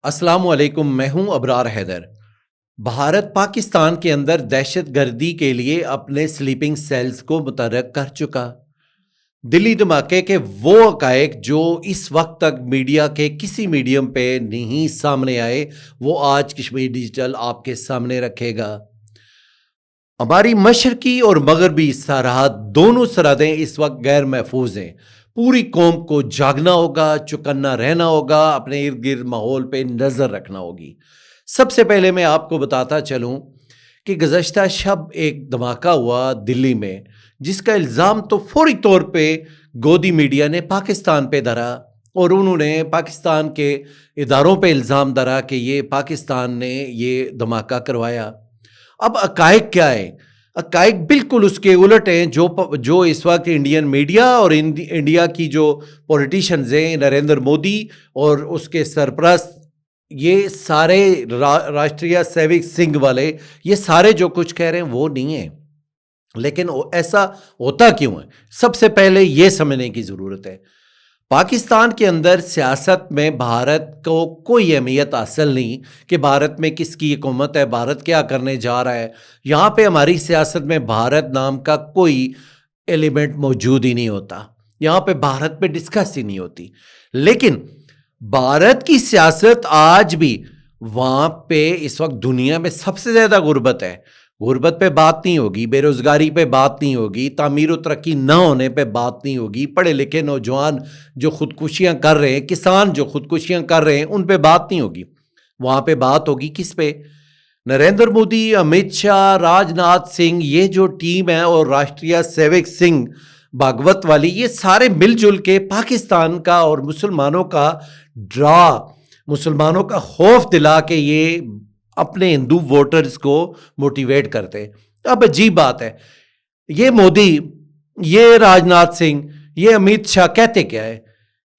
السلام علیکم، میں ہوں ابرار حیدر۔ بھارت پاکستان کے اندر دہشت گردی کے لیے اپنے سلیپنگ سیلز کو متحرک کر چکا۔ دلی دھماکے کے وہ حقائق جو اس وقت تک میڈیا کے کسی میڈیم پہ نہیں سامنے آئے، وہ آج کشمیر ڈیجیٹل آپ کے سامنے رکھے گا۔ ہماری مشرقی اور مغربی سرحد دونوں سرحدیں اس وقت غیر محفوظ ہیں۔ پوری قوم کو جاگنا ہوگا، چوکنا رہنا ہوگا، اپنے ارد گرد ماحول پہ نظر رکھنا ہوگی۔ سب سے پہلے میں آپ کو بتاتا چلوں کہ گزشتہ شب ایک دھماکہ ہوا دلی میں، جس کا الزام تو فوری طور پہ گودی میڈیا نے پاکستان پہ دھرا، اور انہوں نے پاکستان کے اداروں پہ الزام دھرا کہ یہ پاکستان نے یہ دھماکہ کروایا۔ اب حقائق کیا ہے؟ حقائق بالکل اس کے الٹ ہیں جو اس وقت انڈین میڈیا اور انڈیا کی جو پولیٹیشنز ہیں، نریندر مودی اور اس کے سرپرست، یہ سارے راشٹریہ سیوک سنگھ والے، یہ سارے جو کچھ کہہ رہے ہیں وہ نہیں ہیں۔ لیکن ایسا ہوتا کیوں ہے؟ سب سے پہلے یہ سمجھنے کی ضرورت ہے۔ پاکستان کے اندر سیاست میں بھارت کو کوئی اہمیت حاصل نہیں کہ بھارت میں کس کی حکومت ہے، بھارت کیا کرنے جا رہا ہے۔ یہاں پہ ہماری سیاست میں بھارت نام کا کوئی ایلیمنٹ موجود ہی نہیں ہوتا، یہاں پہ بھارت پہ ڈسکس ہی نہیں ہوتی۔ لیکن بھارت کی سیاست آج بھی وہاں پہ اس وقت دنیا میں سب سے زیادہ غربت ہے۔ غربت پہ بات نہیں ہوگی، بے روزگاری پہ بات نہیں ہوگی، تعمیر و ترقی نہ ہونے پہ بات نہیں ہوگی، پڑھے لکھے نوجوان جو خودکشیاں کر رہے ہیں، کسان جو خودکشیاں کر رہے ہیں، ان پہ بات نہیں ہوگی۔ وہاں پہ بات ہوگی کس پہ؟ نریندر مودی، امت شاہ، راج ناتھ سنگھ، یہ جو ٹیم ہے، اور راشٹریہ سیوک سنگھ بھاگوت والی، یہ سارے مل جل کے پاکستان کا اور مسلمانوں کا ڈرا، مسلمانوں کا خوف دلا کے یہ اپنے ہندو ووٹرز کو موٹیویٹ کرتے ہیں۔ اب عجیب بات ہے، یہ مودی، یہ راج ناتھ سنگھ، یہ امت شاہ کہتے کیا ہے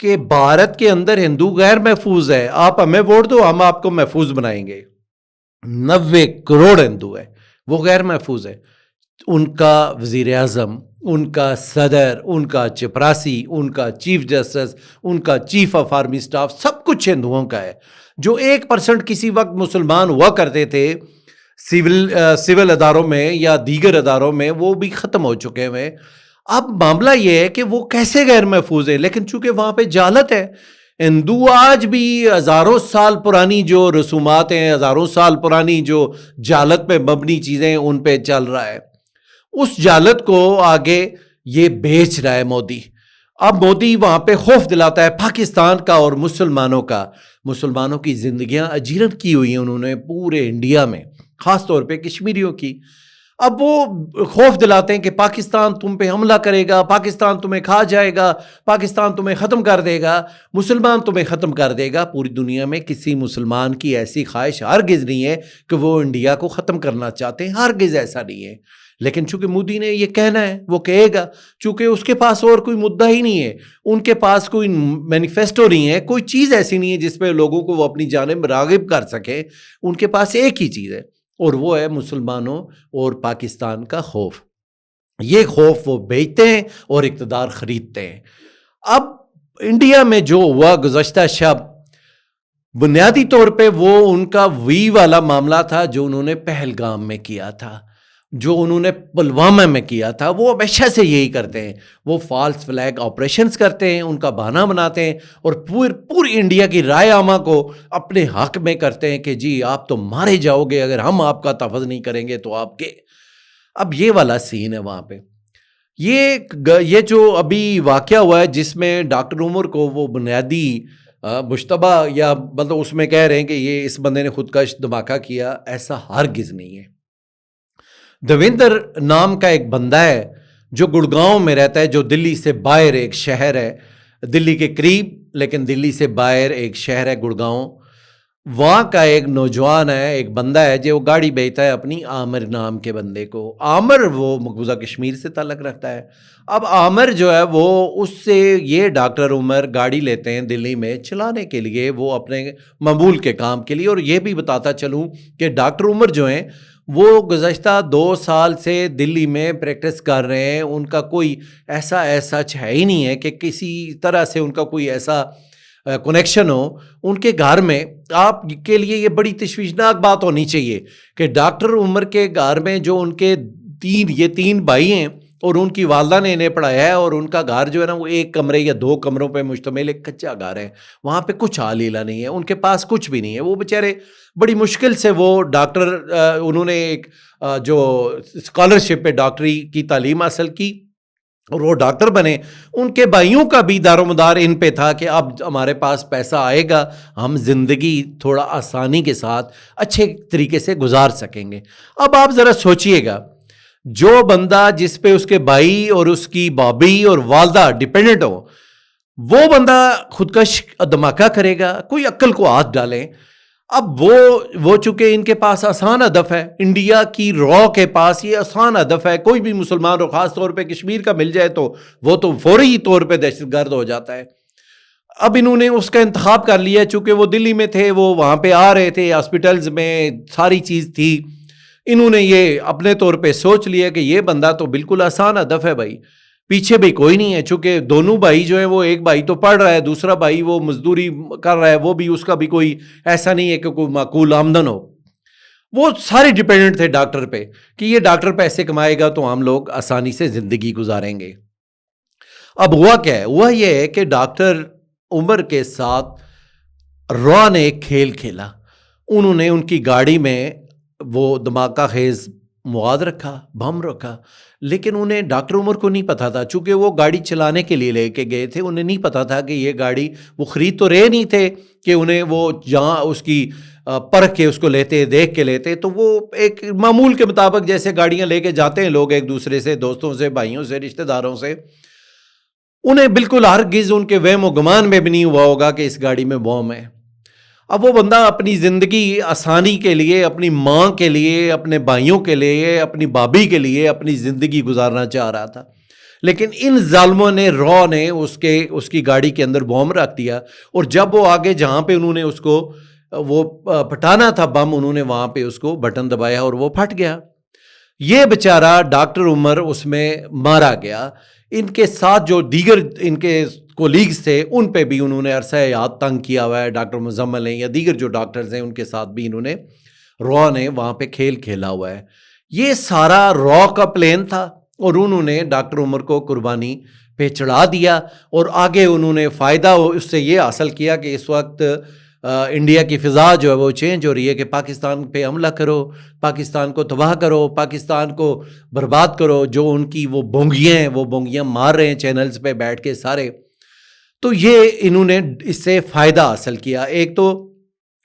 کہ بھارت کے اندر ہندو غیر محفوظ ہے، آپ ہمیں ووٹ دو، ہم آپ کو محفوظ بنائیں گے۔ 90 کروڑ ہندو ہے، وہ غیر محفوظ ہے۔ ان کا وزیر اعظم، ان کا صدر، ان کا چپراسی، ان کا چیف جسٹس، ان کا چیف آف آرمی سٹاف، سب کچھ ہندوؤں کا ہے۔ جو 1% کسی وقت مسلمان ہوا کرتے تھے سول اداروں میں یا دیگر اداروں میں، وہ بھی ختم ہو چکے ہیں۔ اب معاملہ یہ ہے کہ وہ کیسے غیر محفوظ ہے، لیکن چونکہ وہاں پہ جہالت ہے۔ ہندو آج بھی ہزاروں سال پرانی جو رسومات ہیں، ہزاروں سال پرانی جو جہالت پہ مبنی چیزیں ہیں، ان پہ چل رہا ہے۔ اس جہالت کو آگے یہ بیچ رہا ہے مودی۔ اب مودی وہاں پہ خوف دلاتا ہے پاکستان کا اور مسلمانوں کا۔ مسلمانوں کی زندگیاں اجیرن کی ہوئی ہیں انہوں نے پورے انڈیا میں، خاص طور پہ کشمیریوں کی۔ اب وہ خوف دلاتے ہیں کہ پاکستان تم پہ حملہ کرے گا، پاکستان تمہیں کھا جائے گا، پاکستان تمہیں ختم کر دے گا، مسلمان تمہیں ختم کر دے گا۔ پوری دنیا میں کسی مسلمان کی ایسی خواہش ہرگز نہیں ہے کہ وہ انڈیا کو ختم کرنا چاہتے ہیں، ہرگز ایسا نہیں ہے۔ لیکن چونکہ مودی نے یہ کہنا ہے، وہ کہے گا، چونکہ اس کے پاس اور کوئی مدعا ہی نہیں ہے، ان کے پاس کوئی مینیفیسٹو نہیں ہے، کوئی چیز ایسی نہیں ہے جس پہ لوگوں کو وہ اپنی جانب راغب کر سکے۔ ان کے پاس ایک ہی چیز ہے، اور وہ ہے مسلمانوں اور پاکستان کا خوف۔ یہ خوف وہ بیچتے ہیں اور اقتدار خریدتے ہیں۔ اب انڈیا میں جو ہوا گزشتہ شب، بنیادی طور پہ وہ ان کا وی والا معاملہ تھا جو انہوں نے پہلگام میں کیا تھا، جو انہوں نے پلوامہ میں کیا تھا۔ وہ ہمیشہ سے یہی کرتے ہیں، وہ فالس فلیگ آپریشنز کرتے ہیں، ان کا بہانہ بناتے ہیں، اور پوری انڈیا کی رائے عامہ کو اپنے حق میں کرتے ہیں کہ جی آپ تو مارے جاؤ گے اگر ہم آپ کا تحفظ نہیں کریں گے تو آپ کے۔ اب یہ والا سین ہے وہاں پہ۔ یہ جو ابھی واقعہ ہوا ہے جس میں ڈاکٹر عمر کو وہ بنیادی مشتبہ، یا مطلب اس میں کہہ رہے ہیں کہ یہ اس بندے نے خودکش دھماکہ کیا، ایسا ہرگز نہیں ہے۔ دیویندر نام کا ایک بندہ ہے جو گڑگاؤں میں رہتا ہے، جو دلی سے باہر ایک شہر ہے، دلی کے قریب لیکن دلی سے باہر ایک شہر ہے گڑگاؤں۔ وہاں کا ایک نوجوان ہے، ایک بندہ ہے جو گاڑی بیچتا ہے اپنی، عامر نام کے بندے کو۔ عامر وہ مقبوضہ کشمیر سے تعلق رکھتا ہے۔ اب عامر جو ہے وہ اس سے یہ ڈاکٹر عمر گاڑی لیتے ہیں دلی میں چلانے کے لیے، وہ اپنے مقبول کے کام کے لیے۔ اور یہ بھی بتاتا چلوں کہ ڈاکٹر عمر جو ہیں وہ گزشتہ 2 سال سے دلی میں پریکٹس کر رہے ہیں۔ ان کا کوئی ایسا ہے ہی نہیں ہے کہ کسی طرح سے ان کا کوئی ایسا کنیکشن ہو ان کے گھر میں، آپ کے لیے یہ بڑی تشویشناک بات ہونی چاہیے کہ ڈاکٹر عمر کے گھر میں جو ان کے تین بھائی ہیں اور ان کی والدہ نے انہیں پڑھایا ہے، اور ان کا گھر جو ہے نا وہ ایک کمرے یا 2 کمروں پہ مشتمل ایک کچا گھر ہے، وہاں پہ کچھ حال ہیلا نہیں ہے، ان کے پاس کچھ بھی نہیں ہے، وہ بیچارے بڑی مشکل سے وہ ڈاکٹر انہوں نے ایک جو اسکالرشپ پہ ڈاکٹری کی تعلیم حاصل کی اور وہ ڈاکٹر بنے۔ ان کے بھائیوں کا بھی دار و مدار ان پہ تھا کہ اب ہمارے پاس پیسہ آئے گا، ہم زندگی تھوڑا آسانی کے ساتھ اچھے طریقے سے گزار سکیں گے۔ اب آپ ذرا سوچئے گا، جو بندہ جس پہ اس کے بھائی اور اس کی بابی اور والدہ ڈیپینڈنٹ ہو، وہ بندہ خودکش دھماکہ کرے گا؟ کوئی عقل کو ہاتھ ڈالیں۔ اب وہ چونکہ ان کے پاس آسان ہدف ہے، انڈیا کی رو کے پاس یہ آسان ہدف ہے، کوئی بھی مسلمان اور خاص طور پہ کشمیر کا مل جائے تو وہ تو فوری طور پہ دہشت گرد ہو جاتا ہے۔ اب انہوں نے اس کا انتخاب کر لیا، چونکہ وہ دلی میں تھے، وہ وہاں پہ آ رہے تھے، ہاسپٹلز میں ساری چیز تھی، انہوں نے یہ اپنے طور پہ سوچ لیا کہ یہ بندہ تو بالکل آسان ہدف ہے بھائی، پیچھے بھی کوئی نہیں ہے، چونکہ دونوں بھائی جو ہیں وہ ایک بھائی تو پڑھ رہا ہے، دوسرا بھائی وہ مزدوری کر رہا ہے، وہ بھی اس کا بھی کوئی ایسا نہیں ہے کہ کوئی معقول آمدن ہو، وہ سارے ڈیپینڈنٹ تھے ڈاکٹر پہ کہ یہ ڈاکٹر پیسے کمائے گا تو ہم لوگ آسانی سے زندگی گزاریں گے۔ اب ہوا کیا ہے؟ ہوا یہ ہے کہ ڈاکٹر عمر کے ساتھ را نے ایک کھیل کھیلا، انہوں نے ان کی گاڑی میں وہ دھماکہ خیز مواد رکھا، بم رکھا، لیکن انہیں ڈاکٹر عمر کو نہیں پتا تھا، چونکہ وہ گاڑی چلانے کے لیے لے کے گئے تھے، انہیں نہیں پتا تھا کہ یہ گاڑی، وہ خرید تو رہے نہیں تھے کہ انہیں وہ جہاں اس کی پرکھ کے اس کو لیتے، دیکھ کے لیتے، تو وہ ایک معمول کے مطابق جیسے گاڑیاں لے کے جاتے ہیں لوگ ایک دوسرے سے، دوستوں سے، بھائیوں سے، رشتہ داروں سے، انہیں بالکل ہرگز ان کے وہم و گمان میں بھی نہیں ہوا ہوگا کہ اس گاڑی میں بم ہے۔ اب وہ بندہ اپنی زندگی آسانی کے لیے، اپنی ماں کے لیے، اپنے بھائیوں کے لیے، اپنی بابی کے لیے اپنی زندگی گزارنا چاہ رہا تھا، لیکن ان ظالموں نے، را نے اس کی گاڑی کے اندر بم رکھ دیا، اور جب وہ آگے جہاں پہ انہوں نے اس کو وہ پھٹانا تھا بم، انہوں نے وہاں پہ اس کو بٹن دبایا اور وہ پھٹ گیا۔ یہ بیچارہ ڈاکٹر عمر اس میں مارا گیا۔ ان کے ساتھ جو دیگر ان کے کولیگز تھے ان پہ بھی انہوں نے عرصہ حیات تنگ کیا ہوا ہے، ڈاکٹر مزمل نے یا دیگر جو ڈاکٹرز ہیں ان کے ساتھ بھی انہوں نے، را نے وہاں پہ کھیل کھیلا ہوا ہے۔ یہ سارا را کا پلان تھا اور انہوں نے ڈاکٹر عمر کو قربانی پہ چڑھا دیا، اور آگے انہوں نے فائدہ اس سے یہ حاصل کیا کہ اس وقت انڈیا کی فضا جو ہے وہ چینج ہو رہی ہے کہ پاکستان پہ حملہ کرو، پاکستان کو تباہ کرو، پاکستان کو برباد کرو، جو ان کی وہ بونگیاں ہیں وہ بونگیاں مار رہے ہیں چینلز پہ بیٹھ کے سارے۔ تو یہ انہوں نے اس سے فائدہ حاصل کیا۔ ایک تو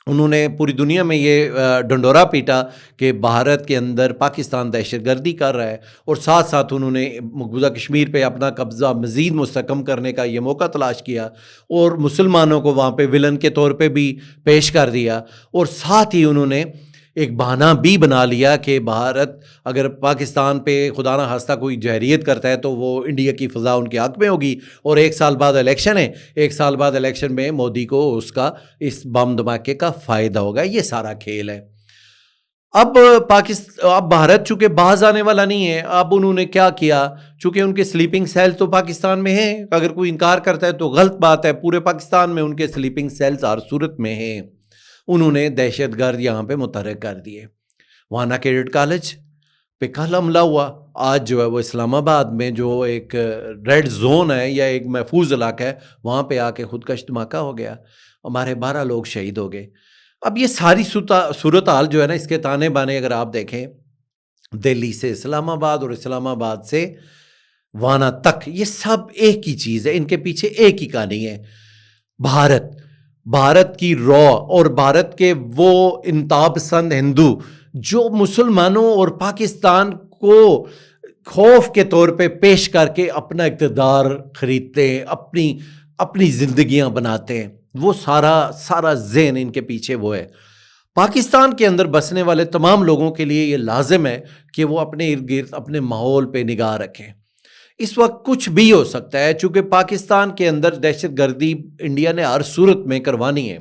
انہوں نے پوری دنیا میں یہ ڈنڈورا پیٹا کہ بھارت کے اندر پاکستان دہشت گردی کر رہا ہے، اور ساتھ ساتھ انہوں نے مقبوضہ کشمیر پہ اپنا قبضہ مزید مستحکم کرنے کا یہ موقع تلاش کیا، اور مسلمانوں کو وہاں پہ ولن کے طور پہ بھی پیش کر دیا، اور ساتھ ہی انہوں نے ایک بہانہ بھی بنا لیا کہ بھارت اگر پاکستان پہ خدا نہ خواستہ کوئی جہریت کرتا ہے تو وہ انڈیا کی فضا ان کے حق میں ہوگی، اور 1 سال بعد الیکشن ہے، 1 سال بعد الیکشن میں مودی کو اس بم دھماکے کا فائدہ ہوگا۔ یہ سارا کھیل ہے۔ اب بھارت چونکہ باز آنے والا نہیں ہے، اب انہوں نے کیا کیا، چونکہ ان کے سلیپنگ سیل تو پاکستان میں ہیں، اگر کوئی انکار کرتا ہے تو غلط بات ہے، پورے پاکستان میں ان کے سلیپنگ سیلز ہر صورت میں ہیں، انہوں نے دہشت گرد یہاں پہ متحرک کر دیے۔ وانا کیڈٹ کالج پہ کل حملہ ہوا، آج جو ہے وہ اسلام آباد میں جو ایک ریڈ زون ہے یا ایک محفوظ علاقہ ہے وہاں پہ آ کے خودکش دھماکہ ہو گیا، ہمارے 12 لوگ شہید ہو گئے۔ اب یہ ساری صورتحال جو ہے نا، اس کے تانے بانے اگر آپ دیکھیں، دہلی سے اسلام آباد اور اسلام آباد سے وانا تک، یہ سب ایک ہی چیز ہے، ان کے پیچھے ایک ہی کہانی ہے۔ بھارت کی را اور بھارت کے وہ انتہا پسند ہندو جو مسلمانوں اور پاکستان کو خوف کے طور پہ پیش کر کے اپنا اقتدار خریدتے ہیں، اپنی زندگیاں بناتے ہیں، وہ سارا ذہن ان کے پیچھے وہ ہے۔ پاکستان کے اندر بسنے والے تمام لوگوں کے لیے یہ لازم ہے کہ وہ اپنے ارد گرد اپنے ماحول پہ نگاہ رکھیں۔ اس وقت کچھ بھی ہو سکتا ہے، چونکہ پاکستان کے اندر دہشت گردی انڈیا نے ہر صورت میں کروانی ہے،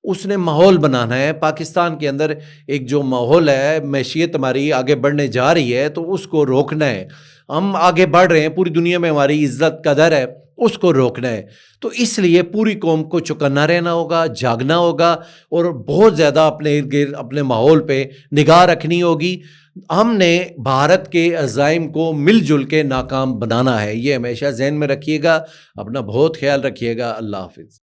اس نے ماحول بنانا ہے۔ پاکستان کے اندر ایک جو ماحول ہے، معیشت ہماری آگے بڑھنے جا رہی ہے تو اس کو روکنا ہے۔ ہم آگے بڑھ رہے ہیں، پوری دنیا میں ہماری عزت قدر ہے، اس کو روکنا ہے. تو اس لیے پوری قوم کو چوکنا رہنا ہوگا, جاگنا ہوگا, اور بہت زیادہ اپنے ارد گرد اپنے ماحول پہ نگاہ رکھنی ہوگی. ہم نے بھارت کے عزائم کو مل جل کے ناکام بنانا ہے, یہ ہمیشہ ذہن میں رکھیے گا. اپنا بہت خیال رکھیے گا. اللہ حافظ.